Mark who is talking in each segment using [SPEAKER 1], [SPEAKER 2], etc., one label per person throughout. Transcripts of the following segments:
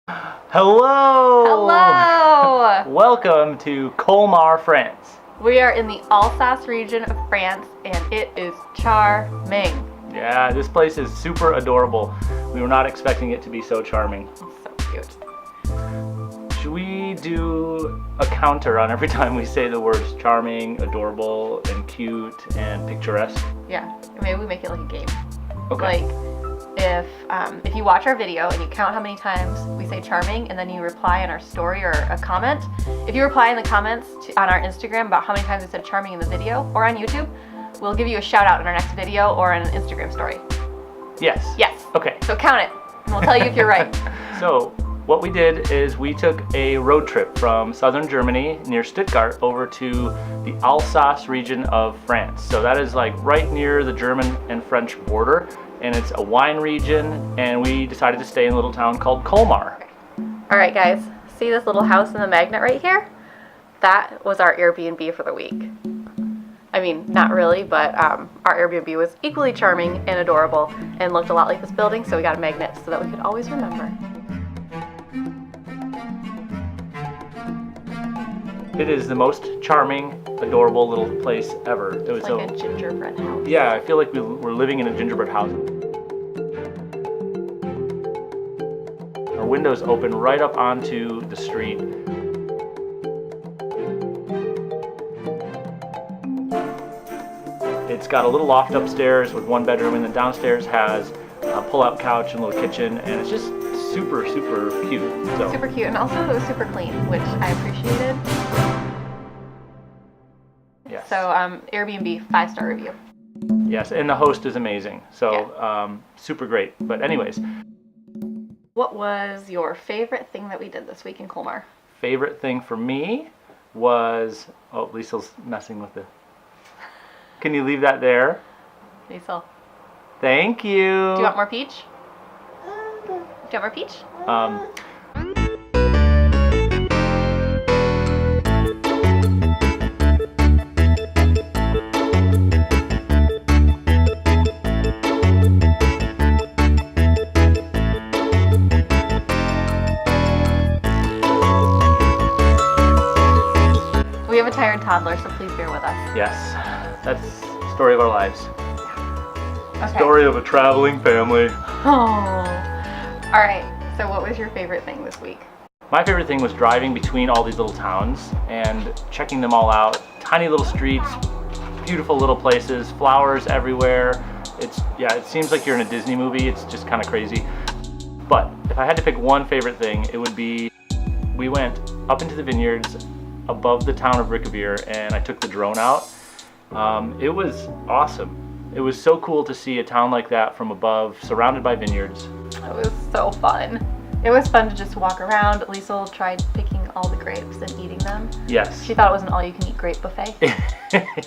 [SPEAKER 1] Hello!
[SPEAKER 2] Hello!
[SPEAKER 1] Welcome to Colmar, France.
[SPEAKER 2] We are in the Alsace region of France and it is charming.
[SPEAKER 1] Yeah, this place is super adorable. We were not expecting it to be so charming.
[SPEAKER 2] It's so cute.
[SPEAKER 1] Should we do a counter on every time we say the words charming, adorable, and cute, and picturesque?
[SPEAKER 2] Yeah, maybe we make it like a game.
[SPEAKER 1] Okay.
[SPEAKER 2] Like, if you watch our video and you count how many times we say charming and then you reply in our story or a comment, if you reply in the comments on our Instagram about how many times we said charming in the video or on YouTube, we'll give you a shout out in our next video or in an Instagram story.
[SPEAKER 1] Yes.
[SPEAKER 2] Yes.
[SPEAKER 1] Okay.
[SPEAKER 2] So count it and we'll tell you if you're right.
[SPEAKER 1] So what we did is we took a road trip from southern Germany near Stuttgart over to the Alsace region of France. So that is like right near the German and French border. And it's a wine region, and we decided to stay in a little town called Colmar.
[SPEAKER 2] All right, guys, see this little house in the magnet right here? That was our Airbnb for the week. I mean, not really, but our Airbnb was equally charming and adorable and looked a lot like this building, so we got a magnet so that we could always remember.
[SPEAKER 1] It is the most charming, adorable little place ever. It was
[SPEAKER 2] like a gingerbread house.
[SPEAKER 1] Yeah, I feel like we were living in a gingerbread house. Our windows open right up onto the street. It's got a little loft upstairs with one bedroom, and then downstairs has a pull-out couch and a little kitchen, and it's just super, super cute. So.
[SPEAKER 2] Super cute, and also it was super clean, which I appreciated.
[SPEAKER 1] Yes.
[SPEAKER 2] So Airbnb 5-star review.
[SPEAKER 1] Yes, and the host is amazing. So super great. But anyways.
[SPEAKER 2] What was your favorite thing that we did this week in Colmar?
[SPEAKER 1] Favorite thing for me was, oh, Liesel's messing with it. Can you leave that there?
[SPEAKER 2] Liesel.
[SPEAKER 1] Thank you.
[SPEAKER 2] Do you want more peach? Do you want more peach? We have a tired toddler, so please bear with us.
[SPEAKER 1] Yes, that's the story of our lives.
[SPEAKER 2] Okay.
[SPEAKER 1] Story of a traveling family.
[SPEAKER 2] Oh. All right, so what was your favorite thing this week?
[SPEAKER 1] My favorite thing was driving between all these little towns and checking them all out. Tiny little streets, beautiful little places, flowers everywhere. It seems like you're in a Disney movie. It's just kind of crazy. But if I had to pick one favorite thing, it would be we went up into the vineyards above the town of Riquewihr, and I took the drone out. It was awesome. It was so cool to see a town like that from above, surrounded by vineyards. It
[SPEAKER 2] was so fun. It was fun to just walk around. Liesel tried picking all the grapes and eating them.
[SPEAKER 1] Yes.
[SPEAKER 2] She thought it was an all-you-can-eat grape buffet.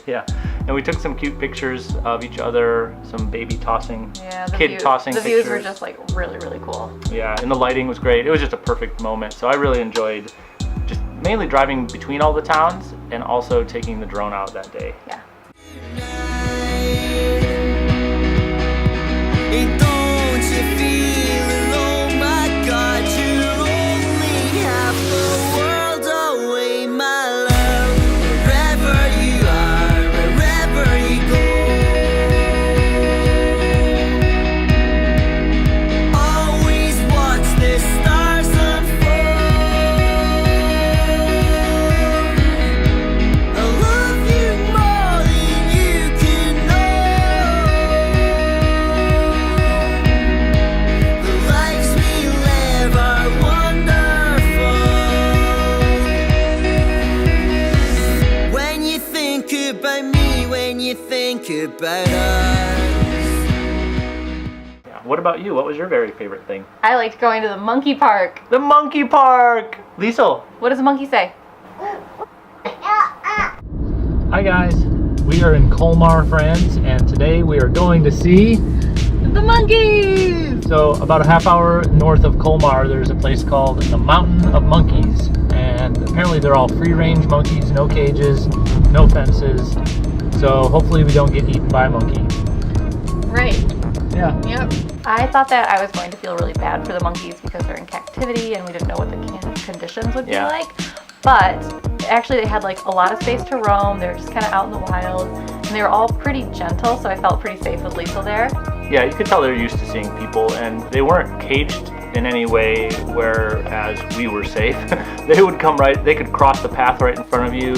[SPEAKER 1] Yeah, and we took some cute pictures of each other, some baby tossing, tossing pictures.
[SPEAKER 2] The views were just like really, really cool.
[SPEAKER 1] Yeah, and the lighting was great. It was just a perfect moment. So I really enjoyed just mainly driving between all the towns and also taking the drone out that day.
[SPEAKER 2] Yeah.
[SPEAKER 3] About us.
[SPEAKER 1] Yeah. What about you? What was your very favorite thing?
[SPEAKER 2] I liked going to the monkey park.
[SPEAKER 1] The monkey park! Liesel.
[SPEAKER 2] What does a monkey say?
[SPEAKER 1] Hi guys. We are in Colmar, France, and today we are going to see
[SPEAKER 2] the monkeys!
[SPEAKER 1] So about a half hour north of Colmar, there's a place called the Mountain of Monkeys, and apparently they're all free-range monkeys, no cages, no fences. So hopefully we don't get eaten by a monkey.
[SPEAKER 2] Right.
[SPEAKER 1] Yeah.
[SPEAKER 2] Yep. I thought that I was going to feel really bad for the monkeys because they're in captivity and we didn't know what the conditions would be like. But actually they had like a lot of space to roam. They were just kind of out in the wild and they were all pretty gentle, so I felt pretty safe with Liesel there.
[SPEAKER 1] Yeah, you could tell they're used to seeing people, and they weren't caged in any way whereas we were safe. They would come right, they could cross the path right in front of you.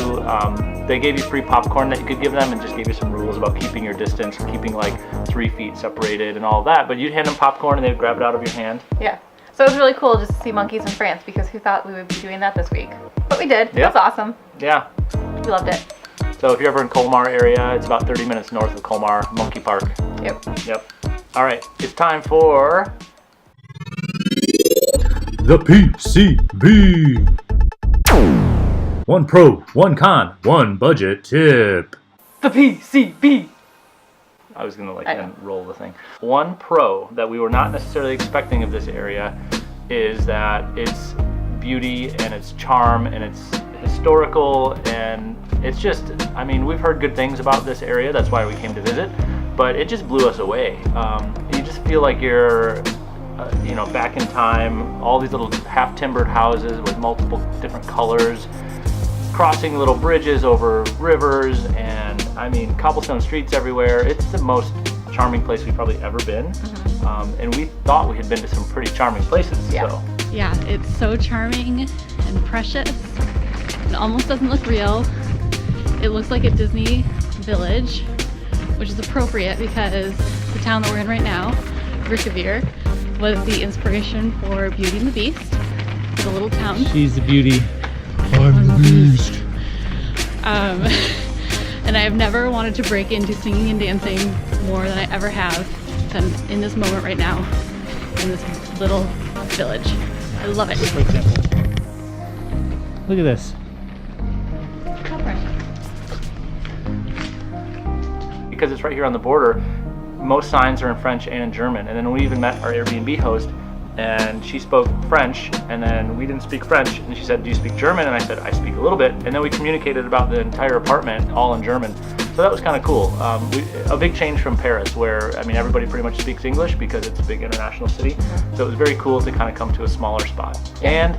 [SPEAKER 1] They gave you free popcorn that you could give them and just gave you some rules about keeping your distance, keeping like 3 feet separated and all of that. But you'd hand them popcorn and they'd grab it out of your hand.
[SPEAKER 2] Yeah. So it was really cool just to see monkeys in France because who thought we would be doing that this week? But we did.
[SPEAKER 1] Yeah.
[SPEAKER 2] It was awesome.
[SPEAKER 1] Yeah.
[SPEAKER 2] We loved it.
[SPEAKER 1] So if you're ever in Colmar area, it's about 30 minutes north of Colmar, Monkey Park.
[SPEAKER 2] Yep.
[SPEAKER 1] All right, it's time for
[SPEAKER 4] The PCB. One pro, one con, one budget tip.
[SPEAKER 1] the PCB. I was gonna then roll the thing. One pro that we were not necessarily expecting of this area is that its beauty and its charm and its historical, and it's just, I mean, we've heard good things about this area, that's why we came to visit, but it just blew us away. You just feel like you're back in time, all these little half-timbered houses with multiple different colors, crossing little bridges over rivers, and I mean, cobblestone streets everywhere. It's the most charming place we've probably ever been. And we thought we had been to some pretty charming places.
[SPEAKER 2] Yeah.
[SPEAKER 1] So.
[SPEAKER 5] Yeah, it's so charming and precious. It almost doesn't look real. It looks like a Disney village, which is appropriate because the town that we're in right now, Riquewihr, was the inspiration for Beauty and the Beast, the little town.
[SPEAKER 4] She's the beauty. I'm the beast.
[SPEAKER 5] And I have never wanted to break into singing and dancing more than I ever have than in this moment right now, in this little village. I love it.
[SPEAKER 4] For example, look at this.
[SPEAKER 1] Because it's right here on the border, most signs are in French and in German. And then we even met our Airbnb host, and she spoke French, and then we didn't speak French, and she said, "Do you speak German?" And I said, "I speak a little bit." And then we communicated about the entire apartment all in German. So that was kind of cool. A big change from Paris, where, I mean, everybody pretty much speaks English because it's a big international city. So it was very cool to kind of come to a smaller spot. And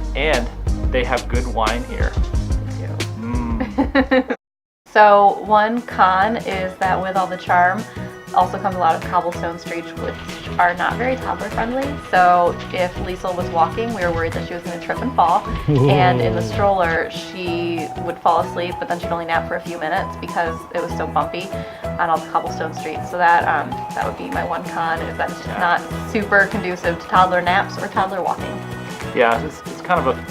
[SPEAKER 1] they have good wine here.
[SPEAKER 2] So one con is that with all the charm also comes a lot of cobblestone streets which are not very toddler friendly. So if Liesel was walking, we were worried that she was going to trip and fall.
[SPEAKER 4] Whoa.
[SPEAKER 2] And in the stroller, she would fall asleep, but then she'd only nap for a few minutes because it was so bumpy on all the cobblestone streets. So that would be my one con, is that it's just not super conducive to toddler naps or toddler walking.
[SPEAKER 1] Yeah, it's kind of a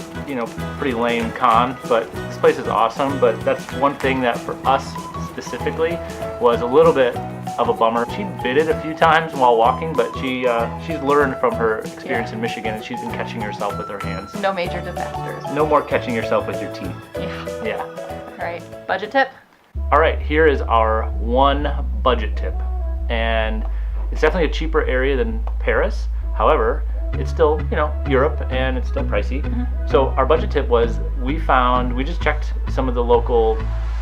[SPEAKER 1] pretty lame con, but this place is awesome. But that's one thing that for us specifically was a little bit of a bummer. She bit it a few times while walking, but she's learned from her experience in Michigan, and she's been catching herself with her hands.
[SPEAKER 2] No major disasters.
[SPEAKER 1] No more catching yourself with your teeth. Yeah.
[SPEAKER 2] All right, budget tip?
[SPEAKER 1] All right, here is our one budget tip. And it's definitely a cheaper area than Paris. However, it's still, Europe, and it's still pricey. So our budget tip was, we just checked some of the local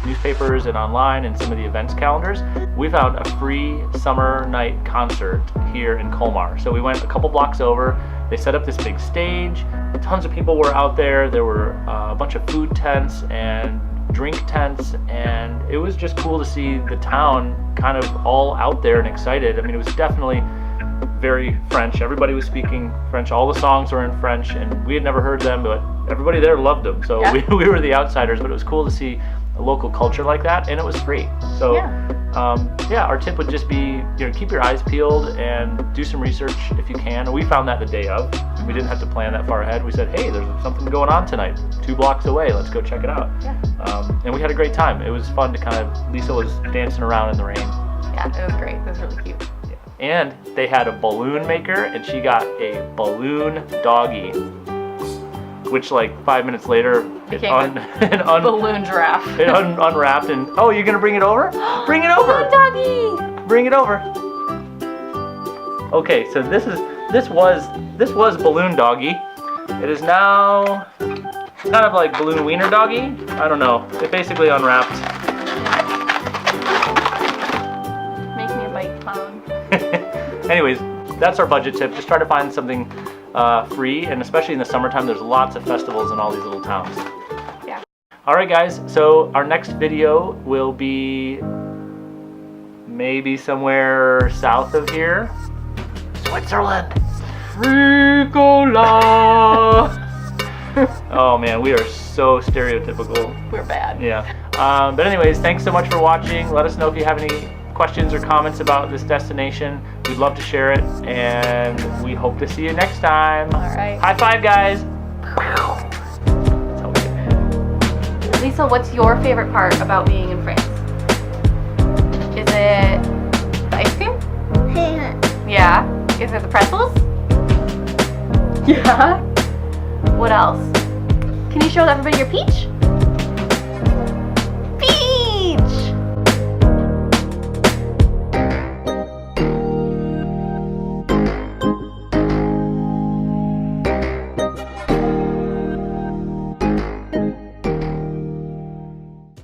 [SPEAKER 1] newspapers and online and some of the events calendars. We found a free summer night concert here in Colmar. So we went a couple blocks over. They set up this big stage. Tons of people were out there. There were a bunch of food tents and drink tents, and it was just cool to see the town kind of all out there and excited. I mean, it was definitely very French. Everybody was speaking French. All the songs were in French, and we had never heard them, but everybody there loved them. So we were the outsiders, but it was cool to see a local culture like that, and it was free. So our tip would just be, keep your eyes peeled and do some research if you can. We found that the day of. We didn't have to plan that far ahead. We said, hey, there's something going on tonight 2 blocks away. Let's go check it out. And we had a great time. It was fun to Liesel was dancing around in the rain.
[SPEAKER 2] Yeah, it was great. It was really cute.
[SPEAKER 1] And they had a balloon maker, and she got a balloon doggy, which like 5 minutes later,
[SPEAKER 2] balloon giraffe.
[SPEAKER 1] It unwrapped, and oh, you're gonna bring it over? Bring it over!
[SPEAKER 2] Balloon doggy!
[SPEAKER 1] Bring it over. Okay, so this was balloon doggy. It is now kind of like balloon wiener doggy. I don't know. It basically unwrapped. anyways, that's our budget tip. Just try to find something free, and especially in the summertime, there's lots of festivals in all these little towns.
[SPEAKER 2] Yeah.
[SPEAKER 1] All right, guys. So our next video will be maybe somewhere south of here. Switzerland. Ricola. Oh man, we are so stereotypical.
[SPEAKER 2] We're bad.
[SPEAKER 1] Yeah. But anyways, thanks so much for watching. Let us know if you have any questions or comments about this destination. We'd love to share it, and we hope to see you next time.
[SPEAKER 2] All right.
[SPEAKER 1] High five, guys.
[SPEAKER 2] Liesel, what's your favorite part about being in France? Is it the ice cream? Yeah. Is it the pretzels? Yeah. What else? Can you show everybody your peach?